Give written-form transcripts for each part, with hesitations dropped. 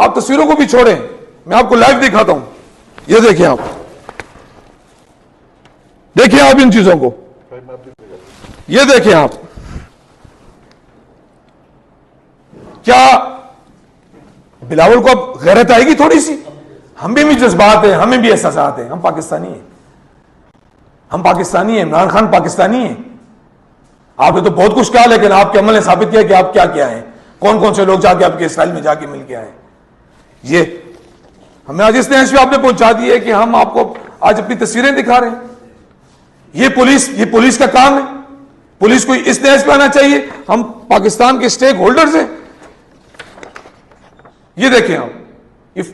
آپ تصویروں کو بھی چھوڑیں, میں آپ کو لائیو دکھاتا ہوں. یہ دیکھیں آپ, دیکھیں آپ ان چیزوں کو, یہ دیکھیں آپ. کیا بلاول کو اب غیرت آئے گی تھوڑی سی؟ ہم بھی جذبات ہیں, ہمیں بھی احساسات ہیں, ہم پاکستانی ہیں, ہم پاکستانی ہیں, عمران خان پاکستانی ہیں. آپ نے تو بہت کچھ کہا, لیکن آپ کے عمل نے ثابت کیا کہ آپ کیا ہیں, کون کون سے لوگ جا کے آپ کے اسرائیل میں جا کے مل کے آئے. یہ ہمیں آج اس نہج پہ آپ نے پہنچا دی ہے کہ ہم آپ کو آج اپنی تصویریں دکھا رہے ہیں. یہ پولیس کا کام ہے. پولیس کو اس نہج پہ آنا چاہیے. ہم پاکستان کے سٹیک ہولڈرز ہیں. یہ دیکھیں آپ,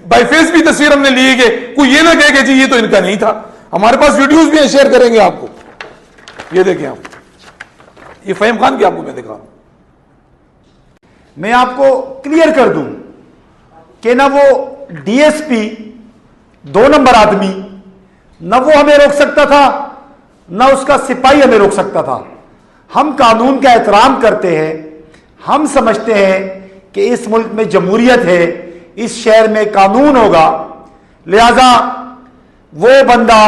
بائی فیس بھی تصویر ہم نے لی ہے کہ کوئی یہ نہ کہے کہ جی یہ تو ان کا نہیں تھا. ہمارے پاس ویڈیوز بھی ہیں, شیئر کریں گے آپ کو. یہ دیکھیں آپ, یہ فہیم خان کی آپ کو میں دکھا رہا ہوں. میں آپ کو کلیئر کر دوں کہ نہ وہ ڈی ایس پی 2 نمبر آدمی, نہ وہ ہمیں روک سکتا تھا, نہ اس کا سپاہی ہمیں روک سکتا تھا. ہم قانون کا احترام کرتے ہیں. ہم سمجھتے ہیں کہ اس ملک میں جمہوریت ہے, اس شہر میں قانون ہوگا. لہذا وہ بندہ,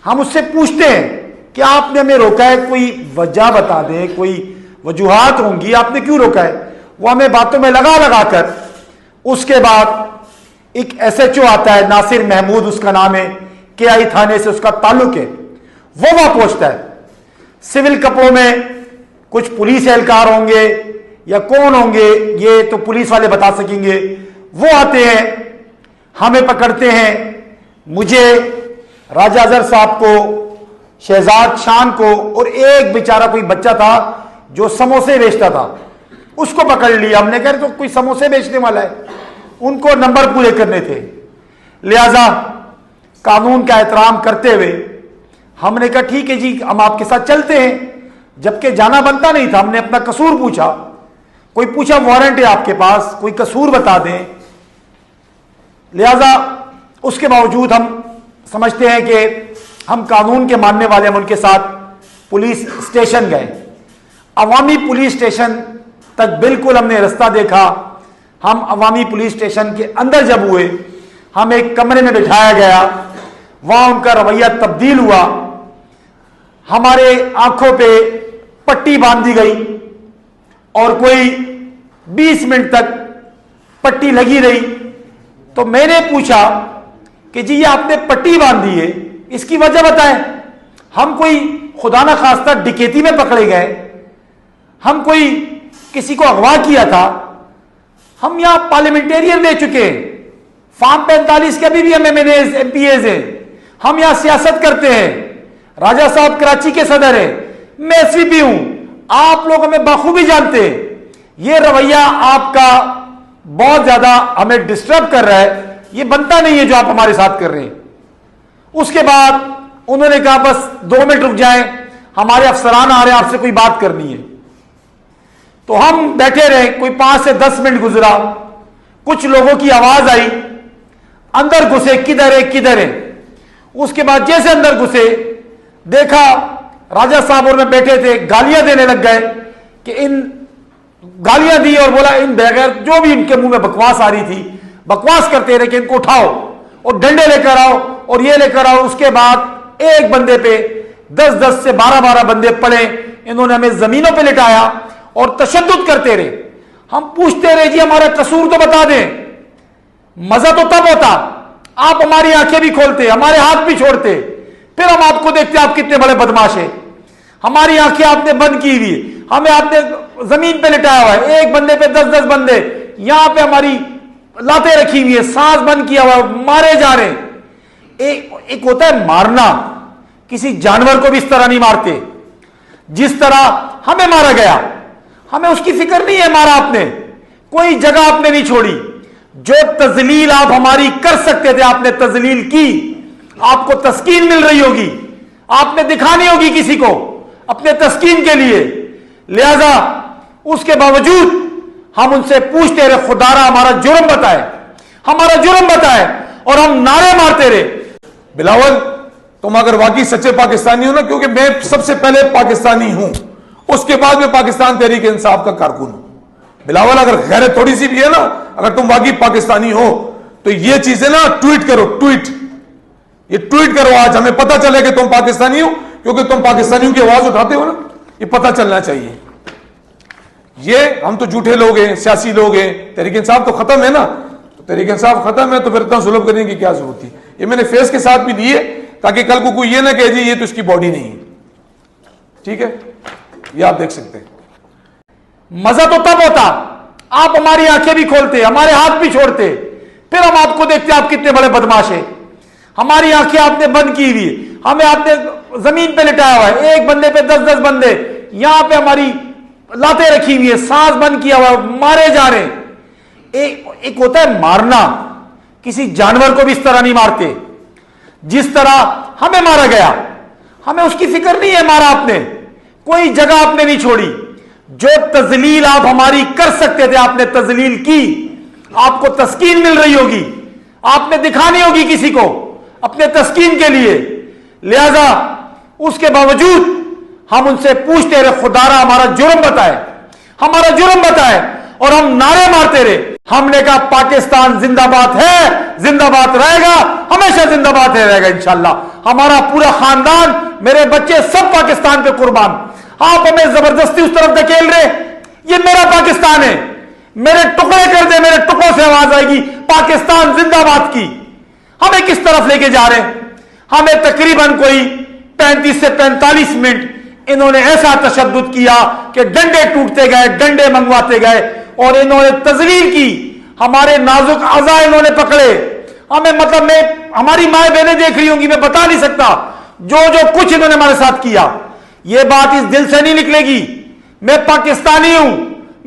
ہم اس سے پوچھتے ہیں کہ آپ نے ہمیں روکا ہے, کوئی وجہ بتا دیں, کوئی وجوہات ہوں گی, آپ نے کیوں روکا ہے. وہ ہمیں باتوں میں لگا کر, اس کے بعد ایک ایس ایچ او آتا ہے, ناصر محمود اس کا نام ہے, کے آئی تھانے سے اس کا تعلق ہے, وہ وہاں پہنچتا ہے. سول کپڑوں میں کچھ پولیس اہلکار ہوں گے یا کون ہوں گے, یہ تو پولیس والے بتا سکیں گے. وہ آتے ہیں, ہمیں پکڑتے ہیں, مجھے, راجہ اظہر صاحب کو, شہزاد شان کو, اور ایک بیچارہ کوئی بچہ تھا جو سموسے بیچتا تھا, اس کو پکڑ لیا. ہم نے کہا تو کوئی سموسے بیچنے والا ہے, ان کو نمبر پورے کرنے تھے. لہذا قانون کا احترام کرتے ہوئے ہم نے کہا ٹھیک ہے جی, ہم آپ کے ساتھ چلتے ہیں. جبکہ جانا بنتا نہیں تھا. ہم نے اپنا قصور پوچھا. کوئی پوچھا وارنٹ ہے آپ کے پاس, کوئی قصور بتا دیں. لہذا اس کے باوجود ہم سمجھتے ہیں کہ ہم قانون کے ماننے والے, ہم ان کے ساتھ پولیس اسٹیشن گئے. عوامی پولیس اسٹیشن تک بالکل ہم نے رستہ دیکھا. ہم عوامی پولیس اسٹیشن کے اندر جب ہوئے, ہم ایک کمرے میں بٹھایا گیا. وہاں ان کا رویہ تبدیل ہوا. ہمارے آنکھوں پہ پٹی باندھ دی گئی اور کوئی 20 منٹ تک پٹی لگی رہی. تو میں نے پوچھا کہ جی یہ آپ نے پٹی باندھی ہے, اس کی وجہ بتائیں. ہم کوئی خدا نہ خواستہ ڈکیتی میں پکڑے گئے, ہم کوئی کسی کو اغوا کیا تھا, ہم یہاں پارلیمنٹیرین رہ چکے ہیں, فارم 45 کے ابھی بھی ہم MNAs MPAs ہیں, ہم یہاں سیاست کرتے ہیں. راجہ صاحب کراچی کے صدر ہیں, میں SVP ہوں, آپ لوگ ہمیں بخوبی جانتے ہیں. یہ رویہ آپ کا بہت زیادہ ہمیں ڈسٹرب کر رہا ہے, یہ بنتا نہیں ہے جو آپ ہمارے ساتھ کر رہے ہیں. اس کے بعد انہوں نے کہا بس 2 منٹ رک جائیں, ہمارے افسران آ رہے ہیں, آپ سے کوئی بات کرنی ہے. تو ہم بیٹھے رہے, کوئی 5 سے 10 منٹ گزرا. کچھ لوگوں کی آواز آئی, اندر گھسے, کدھر ہے کدھر ہے. اس کے بعد جیسے اندر گھسے, دیکھا راجہ صاحب اور میں بیٹھے تھے, گالیاں دینے لگ گئے کہ ان گالیاں دی اور بولا ان بغیر جو بھی ان کے منہ میں بکواس آ رہی تھی, بکواس کرتے رہے کہ ان کو اٹھاؤ اور ڈنڈے لے کر آؤ اور یہ لے کر آؤ. اس کے بعد ایک بندے پہ 10 سے 12 بندے پڑے. انہوں نے ہمیں زمینوں پہ لٹایا اور تشدد کرتے رہے. ہم پوچھتے رہے جی ہمارا قصور تو بتا دیں. مزہ تو تب ہوتا آپ ہماری آنکھیں بھی کھولتے, ہمارے ہاتھ بھی چھوڑتے, پھر ہم آپ کو دیکھتے آپ کتنے بڑے بدماش ہیں. ہماری آنکھیں آپ نے بند کی ہوئی, ہمیں آپ نے زمین پہ لٹایا ہوا ہے, ایک بندے پہ 10 بندے, یہاں پہ ہماری لاتیں رکھی ہوئی ہے, سانس بند کیا ہوا, مارے جا رہے. ایک ہوتا ہے مارنا, کسی جانور کو بھی اس طرح نہیں مارتے جس طرح ہمیں مارا گیا. ہمیں اس کی فکر نہیں ہے, مارا آپ نے, کوئی جگہ آپ نے نہیں چھوڑی. جو تذلیل آپ ہماری کر سکتے تھے آپ نے تذلیل کی. آپ کو تسکین مل رہی ہوگی, آپ نے دکھانی ہوگی کسی کو اپنے تسکین کے لیے. لہذا اس کے باوجود ہم ان سے پوچھتے رہے خدارا ہمارا جرم بتائے, ہمارا جرم بتائے, اور ہم نعرے مارتے رہے. بلاول تم اگر واقعی سچے پاکستانی ہو نا, کیونکہ میں سب سے پہلے پاکستانی ہوں, اس کے بعد میں پاکستان تحریک انصاف کا کارکن ہوں, بلاول اگر غیرت تھوڑی سی بھی ہے نا، اگر تم واقعی پاکستانی ہو تو یہ چیزیں نا ٹویٹ کرو، یہ ٹویٹ کرو، آج ہمیں پتہ چلے کہ تم پاکستانی ہو، کیونکہ تم پاکستانیوں کی آواز اٹھاتے ہو نا، یہ پتہ چلنا چاہیے۔ یہ ہم تو جھوٹے لوگ ہیں، سیاسی لوگ ہیں، تحریک انصاف تو ختم ہے نا، تحریک انصاف ختم ہے تو پھر اتنا ظلم کرنے کی کیا ضرورت تھی؟ یہ میں نے فیس کے ساتھ بھی لیے تاکہ کل کو کوئی یہ نہ کہے جی یہ تو اس کی باڈی نہیں ہے، ٹھیک ہے؟ یہ آپ دیکھ سکتے ہیں۔ مزہ تو تب ہوتا آپ ہماری آنکھیں بھی کھولتے، ہمارے ہاتھ بھی چھوڑتے، پھر ہم آپ کو دیکھتے آپ کتنے بڑے بدماش ہیں۔ ہماری آنکھیں آپ نے بند کی ہوئی، ہمیں آپ نے زمین پہ لٹایا ہوا ہے، ایک بندے پہ 10 بندے، یہاں پہ ہماری لاتیں رکھی ہوئی ہیں، سانس بند کیا ہوا ہے، مارے جا رہے ہیں۔ ایک ہوتا ہے مارنا، کسی جانور کو بھی اس طرح نہیں مارتے جس طرح ہمیں مارا گیا، ہمیں اس کی فکر نہیں ہے، مارا آپ نے، کوئی جگہ آپ نے نہیں چھوڑی، جو تذلیل آپ ہماری کر سکتے تھے آپ نے تذلیل کی، آپ کو تسکین مل رہی ہوگی، آپ نے دکھانی ہوگی کسی کو اپنے تسکین کے لیے، لہذا اس کے باوجود ہم ان سے پوچھتے رہے خدارا ہمارا جرم بتائے، ہمارا جرم بتائے، اور ہم نعرے مارتے رہے۔ ہم نے کہا پاکستان زندہ باد ہے، زندہ باد رہے گا، ہمیشہ زندہ باد رہے گا انشاءاللہ، ہمارا پورا خاندان، میرے بچے سب پاکستان پہ قربان۔ آپ ہمیں زبردستی اس طرف دھکیل رہے، یہ میرا پاکستان ہے، میرے ٹکڑے کر دے، میرے ٹکڑوں سے آواز آئے گی پاکستان زندہ باد کی۔ ہمیں کس طرف لے کے جا رہے ہیں؟ ہمیں تقریباً کوئی 35 سے 45 منٹ انہوں نے ایسا تشدد کیا کہ ڈنڈے ٹوٹتے گئے، ڈنڈے منگواتے گئے، اور انہوں نے تذلیل کی، ہمارے نازک اعضاء انہوں نے پکڑے، ہمیں مطلب میں ہماری مائیں بہنیں دیکھ رہی ہوں گی، میں بتا نہیں سکتا جو کچھ انہوں نے ہمارے ساتھ کیا۔ یہ بات اس دل سے نہیں نکلے گی، میں پاکستانی ہوں،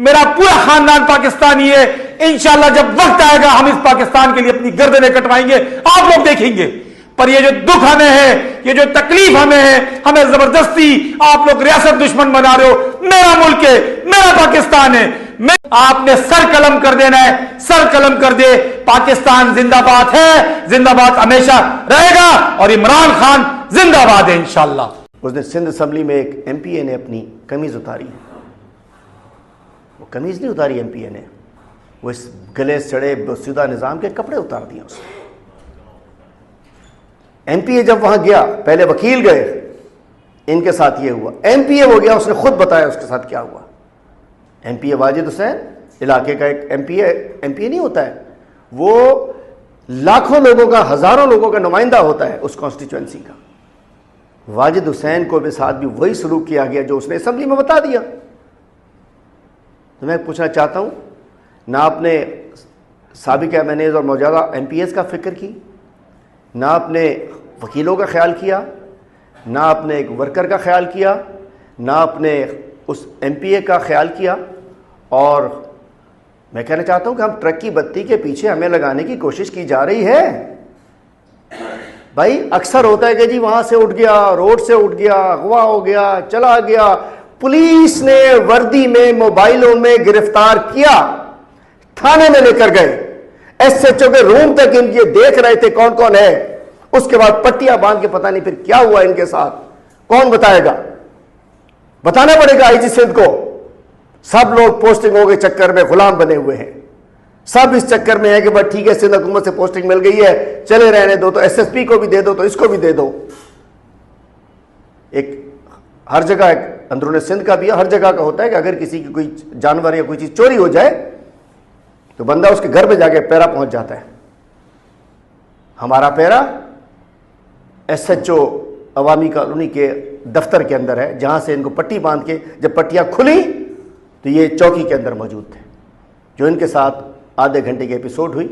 میرا پورا خاندان پاکستانی ہے، انشاءاللہ جب وقت آئے گا ہم اس پاکستان کے لیے اپنی گردنیں کٹوائیں گے، آپ لوگ دیکھیں گے۔ پر یہ جو دکھ ہمیں ہے، یہ جو تکلیف ہمیں ہے، ہمیں زبردستی آپ لوگ ریاست دشمن بنا رہے ہو۔ میرا ملک ہے، میرا پاکستان ہے، آپ نے سر قلم کر دینا ہے، سر قلم کر دے، پاکستان زندہ باد ہے، زندہ باد ہمیشہ رہے گا، اور عمران خان زندہ باد ہے انشاءاللہ۔ اس دن سندھ اسمبلی میں ایک ایم پی اے نے اپنی قمیض اتاری، وہ قمیض نہیں اتاری ایم پی اے نے، وہ اس گلے سڑے بسودہ نظام کے کپڑے اتار دیے اس نے۔ ایم پی اے جب وہاں گیا، پہلے وکیل گئے، ان کے ساتھ یہ ہوا، ایم پی اے وہ گیا، اس نے خود بتایا اس کے ساتھ کیا ہوا۔ ایم پی اے واجد حسین علاقے کا ایک ایم پی اے نہیں ہوتا ہے، وہ لاکھوں لوگوں کا، ہزاروں لوگوں کا نمائندہ ہوتا ہے اس کانسٹیچوئنسی کا۔ واجد حسین کو بھی ساتھ بھی وہی سلوک کیا گیا جو اس نے اسمبلی میں بتا دیا۔ تو میں پوچھنا چاہتا ہوں، نہ آپ نے سابق ایم این ایز اور موجودہ ایم پی ایز کا فکر کی، نہ آپ نے وکیلوں کا خیال کیا، نہ آپ نے ایک ورکر کا خیال کیا، نہ آپ نے اس ایم پی اے کا خیال کیا۔ اور میں کہنا چاہتا ہوں کہ ہم ٹرک کی بتی کے پیچھے ہمیں لگانے کی کوشش کی جا رہی ہے۔ بھائی اکثر ہوتا ہے کہ جی وہاں سے اٹھ گیا، روڈ سے اٹھ گیا، اغوا ہو گیا، چلا گیا، پولیس نے وردی میں موبائلوں میں گرفتار کیا، تھانے میں لے کر گئے، ایس ایچ او کے روم تک ان کے دیکھ رہے تھے کون کون ہے، اس کے بعد پٹیاں باندھ کے پتہ نہیں پھر کیا ہوا ان کے ساتھ، کون بتائے گا؟ بتانا پڑے گا آئی جی سندھ کو۔ سب لوگ پوسٹنگوں کے چکر میں غلام بنے ہوئے ہیں، سب اس چکر میں ہے کہ بس ٹھیک ہے سندھ حکومت سے پوسٹنگ مل گئی ہے، چلے رہنے دو، تو ایس ایس پی کو بھی دے دو، تو اس کو بھی دے دو۔ ایک ہر جگہ ایک اندرون سندھ کا بھی ہر جگہ کا ہوتا ہے کہ اگر کسی کی کوئی جانور یا کوئی چیز چوری ہو جائے تو بندہ اس کے گھر پہ جا کے پیرا پہنچ جاتا ہے۔ ہمارا پیرا ایس ایچ او عوامی کالونی کے دفتر کے اندر ہے، جہاں سے ان کو پٹی باندھ کے جب پٹیاں کھلی تو یہ چوکی کے اندر موجود تھے، جو ان کے ساتھ آدھے گھنٹے کی ایپیسوڈ ہوئی۔